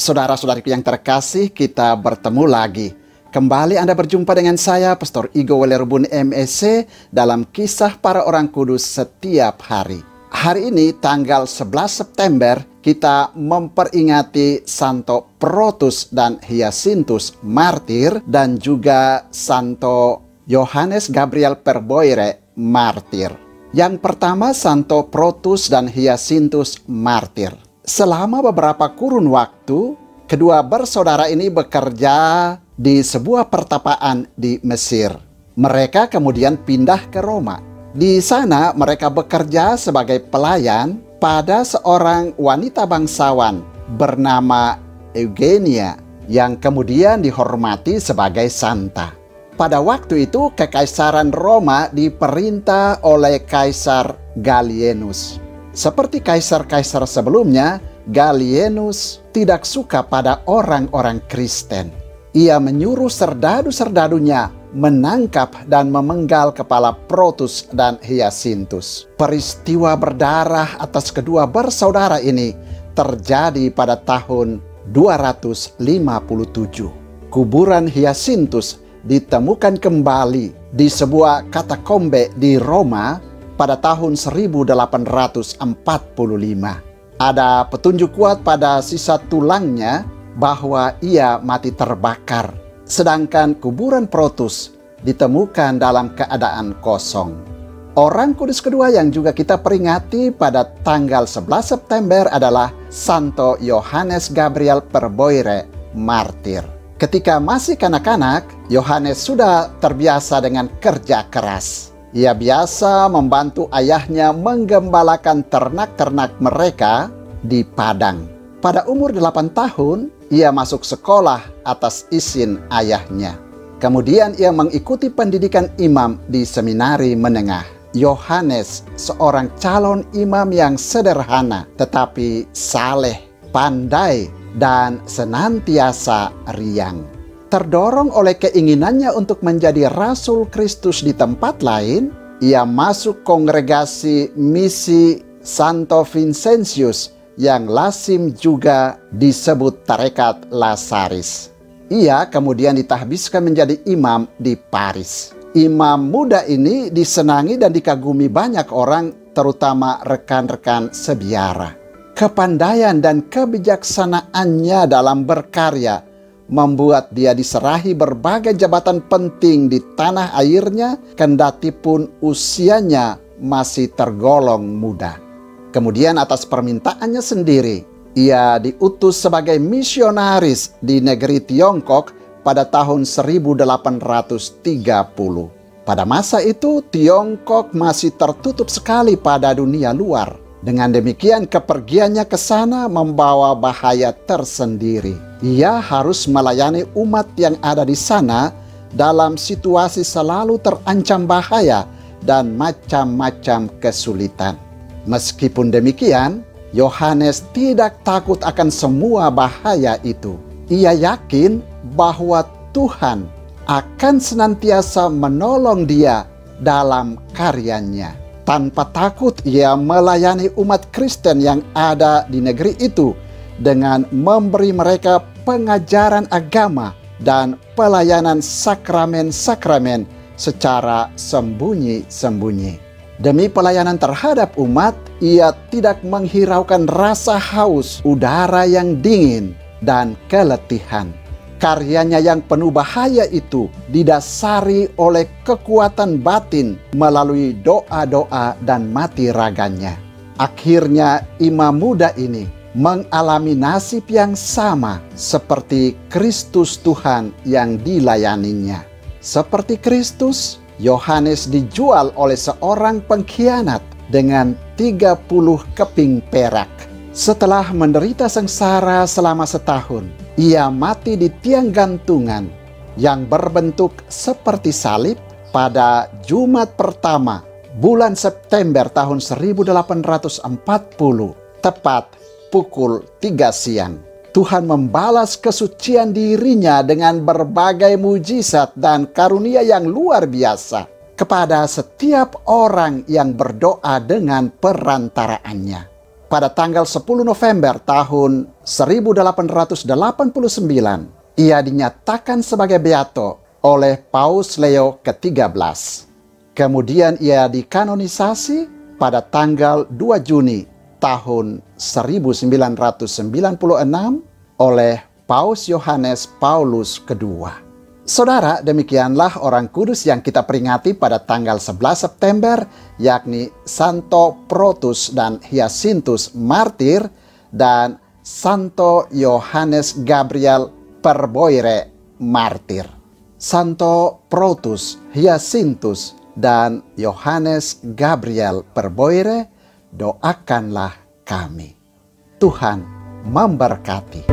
Saudara-saudariku yang terkasih, kita bertemu lagi. Kembali Anda berjumpa dengan saya, Pastor Igo Welerbun MEC, dalam kisah para orang kudus setiap hari. Hari ini, tanggal 11 September, kita memperingati Santo Protus dan Hyacinthus martir, dan juga Santo Johannes Gabriel Perboire martir. Yang pertama, Santo Protus dan Hyacinthus martir. Selama beberapa kurun waktu, kedua bersaudara ini bekerja di sebuah pertapaan di Mesir. Mereka kemudian pindah ke Roma. Di sana mereka bekerja sebagai pelayan pada seorang wanita bangsawan bernama Eugenia yang kemudian dihormati sebagai santa. Pada waktu itu Kekaisaran Roma diperintah oleh Kaisar Gallienus. Seperti kaisar-kaisar sebelumnya, Gallienus tidak suka pada orang-orang Kristen. Ia menyuruh serdadu-serdadunya menangkap dan memenggal kepala Protus dan Hyacinthus. Peristiwa berdarah atas kedua bersaudara ini terjadi pada tahun 257. Kuburan Hyacinthus ditemukan kembali di sebuah katakombe di Roma pada tahun 1845. Ada petunjuk kuat pada sisa tulangnya bahwa ia mati terbakar, sedangkan kuburan Protus ditemukan dalam keadaan kosong. Orang kudus kedua yang juga kita peringati pada tanggal 11 September adalah Santo Johannes Gabriel Perboire martir. Ketika masih kanak-kanak, Yohanes sudah terbiasa dengan kerja keras. Ia biasa membantu ayahnya menggembalakan ternak-ternak mereka di padang. Pada umur 8 tahun, ia masuk sekolah atas izin ayahnya. Kemudian ia mengikuti pendidikan imam di seminari menengah. Yohanes, seorang calon imam yang sederhana, tetapi saleh, pandai, dan senantiasa riang. Terdorong oleh keinginannya untuk menjadi Rasul Kristus di tempat lain, ia masuk kongregasi misi Santo Vincentius yang lazim juga disebut Tarekat Lasaris. Ia kemudian ditahbiskan menjadi imam di Paris. Imam muda ini disenangi dan dikagumi banyak orang, terutama rekan-rekan sebiara. Kepandaian dan kebijaksanaannya dalam berkarya membuat dia diserahi berbagai jabatan penting di tanah airnya, kendati pun usianya masih tergolong muda. Kemudian atas permintaannya sendiri, ia diutus sebagai misionaris di negeri Tiongkok pada tahun 1830. Pada masa itu, Tiongkok masih tertutup sekali pada dunia luar. Dengan demikian, kepergiannya ke sana membawa bahaya tersendiri. Ia harus melayani umat yang ada di sana dalam situasi selalu terancam bahaya dan macam-macam kesulitan. Meskipun demikian, Yohanes tidak takut akan semua bahaya itu. Ia yakin bahwa Tuhan akan senantiasa menolong dia dalam karyanya. Tanpa takut ia melayani umat Kristen yang ada di negeri itu dengan memberi mereka pengajaran agama dan pelayanan sakramen-sakramen secara sembunyi-sembunyi. Demi pelayanan terhadap umat, ia tidak menghiraukan rasa haus, udara yang dingin, dan keletihan. Karyanya yang penuh bahaya itu didasari oleh kekuatan batin melalui doa-doa dan mati raganya. Akhirnya imam muda ini mengalami nasib yang sama seperti Kristus Tuhan yang dilayaninya. Seperti Kristus, Yohanes dijual oleh seorang pengkhianat dengan 30 keping perak. Setelah menderita sengsara selama setahun, ia mati di tiang gantungan yang berbentuk seperti salib pada Jumat pertama bulan September tahun 1840, tepat pukul 3 siang. Tuhan membalas kesucian dirinya dengan berbagai mujizat dan karunia yang luar biasa kepada setiap orang yang berdoa dengan perantaraannya. pada tanggal 10 November tahun 1889, ia dinyatakan sebagai beato oleh Paus Leo ke-13. Kemudian ia dikanonisasi pada tanggal 2 Juni tahun 1996 oleh Paus Yohanes Paulus II. Saudara, demikianlah orang kudus yang kita peringati pada tanggal 11 September, yakni Santo Protus dan Hyacinthus martir dan Santo Yohanes Gabriel Perboire martir. Santo Protus, Hyacinthus, dan Yohanes Gabriel Perboire, doakanlah kami. Tuhan memberkati.